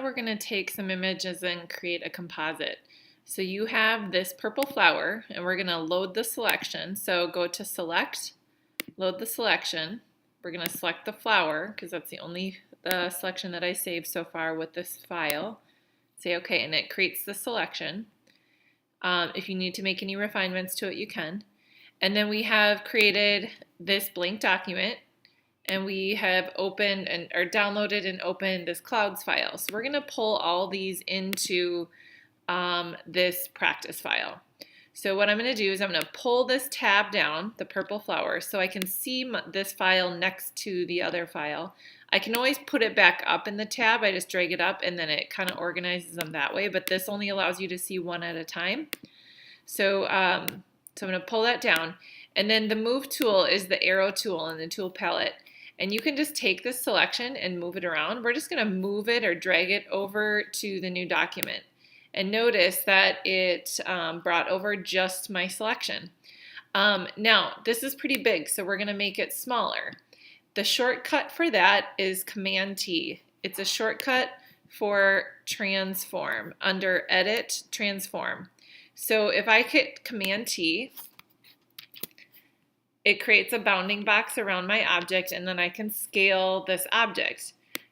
we're going to take some images and create a composite. So you have this purple flower, and we're going to load the selection. So go to Select, load the selection. We're going to select the flower because that's the only selection that I saved so far with this file. Say OK, and it creates the selection. If you need to make any refinements to it, you can. And then we have created this blank document, and we have opened or downloaded and opened this clouds file. So we're going to pull all these into this practice file. So what I'm going to do is I'm going to pull this tab down, the purple flower, so I can see this file next to the other file. I can always put it back up in the tab. I just drag it up and then it kind of organizes them that way, but this only allows you to see one at a time. So, I'm going to pull that down, and then the move tool is the arrow tool in the tool palette. And you can just take this selection and move it around. We're just going to move it or drag it over to the new document. And notice that it brought over just my selection. Now, this is pretty big, so we're going to make it smaller. The shortcut for that is Command T. It's a shortcut for transform under Edit, Transform. So if I hit Command T, it creates a bounding box around my object, and then I can scale this object.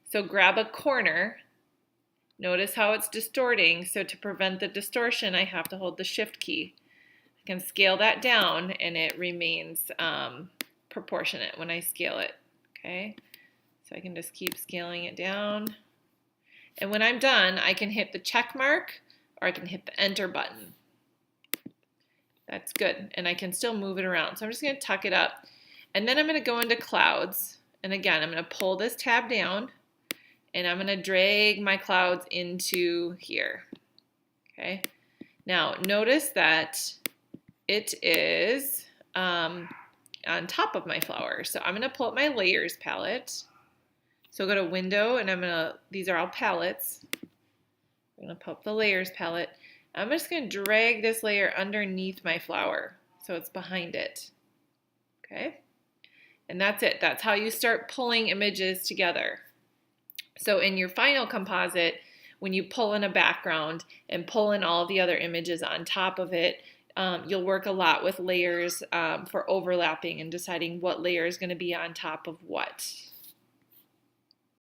So grab a corner. Notice how it's distorting. So to prevent the distortion, I have to hold the Shift key. I can scale that down, and it remains proportionate when I scale it. Okay, so I can just keep scaling it down. And when I'm done, I can hit the check mark, or I can hit the Enter button. That's good, and I can still move it around. So I'm just going to tuck it up, and then I'm going to go into clouds, and again I'm going to pull this tab down, and I'm going to drag my clouds into here. Okay, now notice that it is on top of my flower, so I'm going to pull up my layers palette. So go to Window, and these are all palettes. I'm going to pull up the layers palette. I'm just going to drag this layer underneath my flower so it's behind it. Okay? And that's it. That's how you start pulling images together. So in your final composite, when you pull in a background and pull in all of the other images on top of it, you'll work a lot with layers for overlapping and deciding what layer is going to be on top of what.